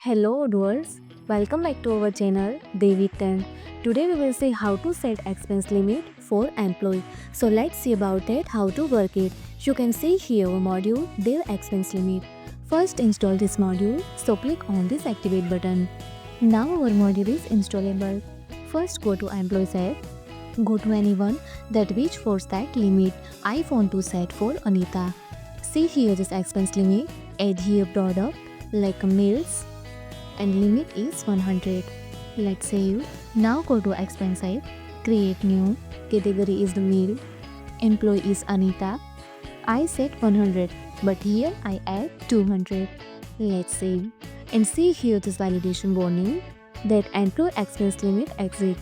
Hello viewers, welcome back to our channel Devintelle. Today we will see how to set expense limit for employee. So let's see about it, how to work it. You can see here our module their expense limit. First install this module, so click on this activate button. Now our module is installable. First go to employees app. Go to anyone that wish for set limit. I want to set for Anita. See here this expense limit. Add here product like meals and limit is 100. Let's save. Now go to expense type, create new, category is the meal, employee is Anita. I set 100 but here I add 200. Let's save. And see here this validation warning that employee expense limit exists.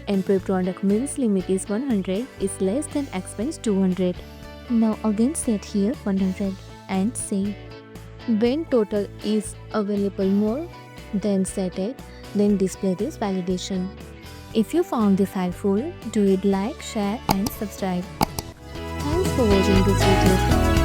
Employee product meals limit is 100 is less than expense 200. Now again set here 100 and save. When total is available more, then set it, then display this validation. If you found this helpful, do it like, share and subscribe. Thanks for watching this video.